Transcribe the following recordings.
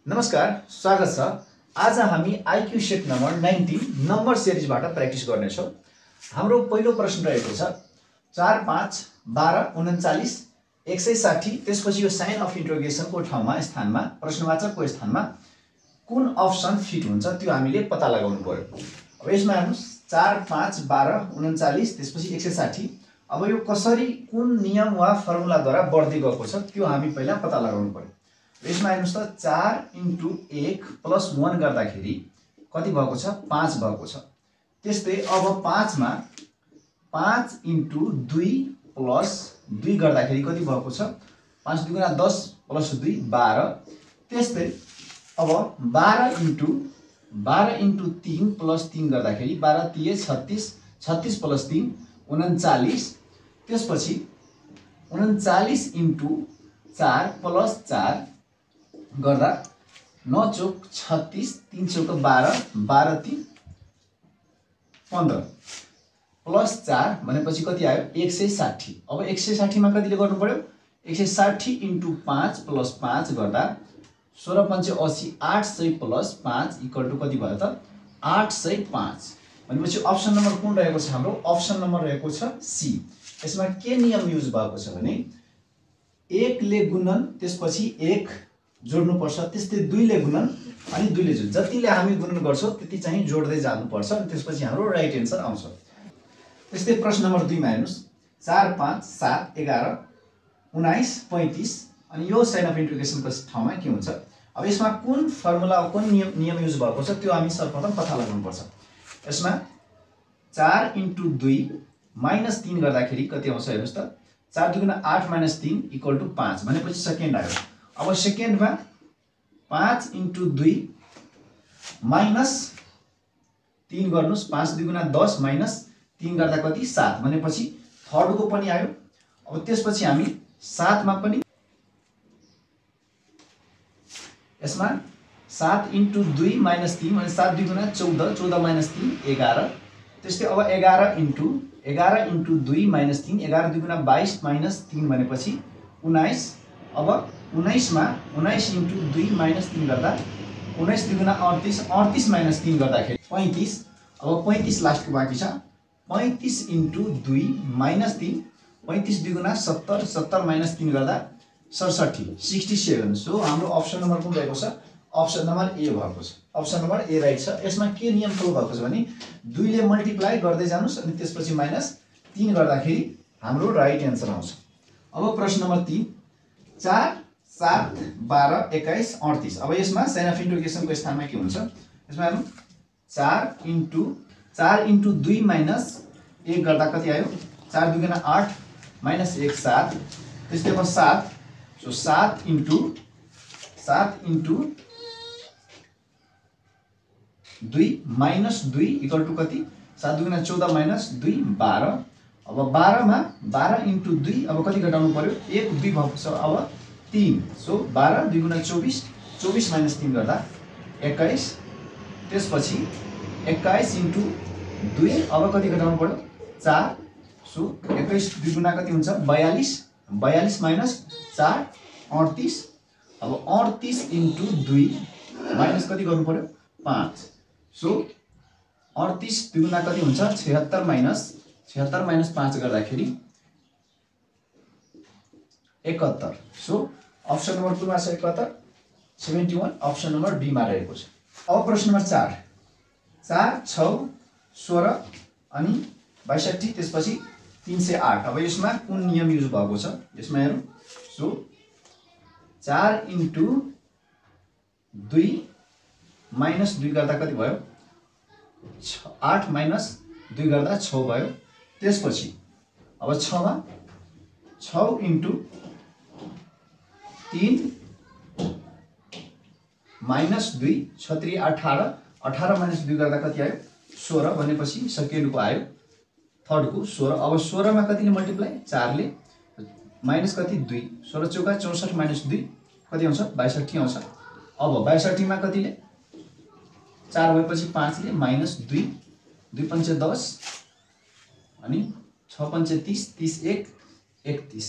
नमस्कार, स्वागत छ। आज हामी आईक्यू सेट नम्बर 19 नम्बर सिरिजबाट प्र्याक्टिस गर्नेछौँ। हाम्रो पहिलो प्रश्न रहेको छ 4, 5, 12, 39, 160। त्यसपछि यो साइन अफ इन्ट्रोगेसनको ठाउँमा स्थानमा प्रश्नवाचकको स्थानमा कुन अप्सन फिट हुन्छ त्यो हामीले पत्ता लगाउनु पर्यो। अब यसमा हेर्नुस् 4, 5, 12, 39 त्यसपछि 160। अब यो कसरी कुन नियम वा फर्मुलाद्वारा बढ्दै गएको छ त्यो हामी पहिला पत्ता लगाउनु पर्यो। यसमा हेर्नुस् त 4 × 1 + 1 गर्दाखेरि कति भएको छ 5 भएको छ। त्यस्तै अब 5 मा 5 × 2 + 2 गर्दाखेरि कति भएको छ 5 × 2 = 10 + 2 = 12। त्यस्तै अब 12 × 3 + 3 गर्दाखेरि 12 × 3 = 36, 36 + 3 = 39। त्यसपछि 39 × 4 + 4 गर्दा 9 चौक 36, 3 चौक 12, 12 3 15 प्लस 4 भनेपछि कति आयो 160। अब 160 मा कतिले गर्नु पर्यो 160 × 5 + 5 गर्दा 16 × 5 = 80, 800 + 5 = कति भयो त 805। भनेपछि अप्सन नम्बर कुन रहेको छ हाम्रो अप्सन नम्बर रहेको छ सी। यसमा के नियम युज भएको छ भने 1 ले गुणन त्यसपछि 1 जोड्नु पर्छ, त्यस्तै 2 ले गुणन अनि 2 ले जोड जतिले हामी गुणन गर्छौं त्यति चाहिँ जोड्दै जानु पर्छ अनि त्यसपछि हाम्रो राइट आन्सर आउँछ। त्यस्तै प्रश्न नम्बर 2 मा हेर्नुस् 4, 5, 7, 11, 19, 35 अनि यो साइन अफ इन्ट्रोगेसनको ठाउँमा के हुन्छ। अब यसमा कुन फर्मुला कुन नियम युज भएको छ त्यो हामी सर्वप्रथम पत्ता लगाउनु पर्छ। यसमा 4 × 2 - 3 गर्दाखेरि कति आउँछ हेर्नुस् त 4 × 2 = 8 - 3 = 5 भनेपछि सेकेन्ड आयो। अब सेकेन्डमा 5 × 2 - 3 गर्नुस् 5 × 2 = 10 - 3 गर्दा कति 7 भनेपछि थर्डको पनि आयो। अब त्यसपछि हामी 7 मा पनि यसमा 7 × 2 - 3 भने 7 × 2 = 14, 14 - 3 = 11। त्यस्तै अब 11 × 2 - 3 11 × 2 = 22 - 3 भनेपछि 19। अब 19 मा 19 × 2 - 3 गर्दा 19 × 2 = 38, 38 - 3 गर्दाखेरि 35। अब 35 लास्टको बाँकी छ 35 × 2 - 3 35 2 × 70, 70 - 3 गर्दा 67, 67। सो हाम्रो अप्सन नम्बर कुन रहेको छ अप्सन नम्बर ए भएको छ। अप्सन नम्बर ए राइट छ। यसमा के नियम फलो भएको छ भने 2 ले मल्टिप्लाई गर्दै जानुस् अनि त्यसपछि -3 गर्दाखेरि हाम्रो राइट आन्सर आउँछ। अब प्रश्न नम्बर 3 4, 7, 12, 21, 38। अब यसमा साइन अफ इन्ट्रोगेसनको स्थानमा के हुन्छ यसमा हेरौँ 4 × 2 - 1 गर्दा कति आयो 4 × 2 = 8 - 1 7। त्यसै अब 7 सो 7 × 2 - 2 = कति 7 × 2 = 14 - 2 = 12। अब 12 मा 12 × 2 अब कति घटाउनु पर्यो 1 2 भएको छ अब 3। सो 12 2 × 24, 24 - 3 गर्दा 21। त्यसपछि 21 × 2 अब कति घटाउनु पर्यो 4। सो 21 2 गुणा कति हुन्छ 42, 42 - 4 38। अब 38 × 2 - कति गर्नु पर्यो 5। सो 38 2 गुणा कति हुन्छ 76 - 76 - 5 गर्दाखेरि 71। सो अप्सन नम्बर 2 मा छ 71, 71 अप्सन नम्बर बी मा रहेको छ। अब प्रश्न नम्बर 4 4 6 16 अनि 62 त्यसपछि 308। अब यसमा कुन नियम युज भएको छ यसमा हेरौँ। सो 4 × 2 - 2 गर्दा कति भयो 8 - 2 गर्दा 6 भयो। त्यसपछि अब 6 मा 6 × 3 - 2 6 3 18, 18 - 2 गर्दा कति आयो 16 भनेपछि सेकेन्डको आयो थर्डको 16। अब 16 मा कतिले मल्टिप्लाई 4 ले माइनस कति 2 16 चौका 64 - 2 कति आउँछ 62 आउँछ। अब 62 मा कतिले 4 भएपछि 5 ले -2 2 पंचे 10 अनि 6 पंचे 30 30 1 31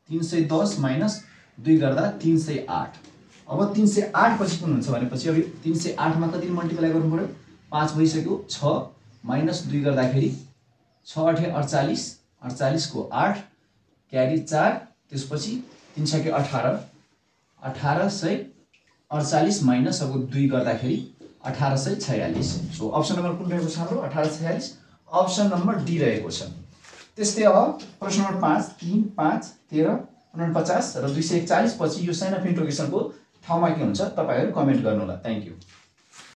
310 - 2 गर्दा 308। अब 308 पछि कुन हुन्छ भनेपछि अब 308 मा कति मल्टिप्लाई गर्नु पर्यो 5 भइसक्यो 6 माइनस 2 गर्दाखेरि 6 8 48 48 को 8 क्यारी 4 त्यसपछि 3 6 18 1848 माइनस अब 2 गर्दाखेरि 1846 सो अप्सन नम्बर कुन रहेको छ हाम्रो 1846 अप्सन नम्बर डी रहेको छ। त्यस्तै अब प्रश्न नम्बर 5 3 5 13 49 र 241 पछि यो साइन अफ इन्ट्रोगेसनको ठाउँमा के हुन्छ तपाईहरु कमेन्ट गर्नु होला। Thank you.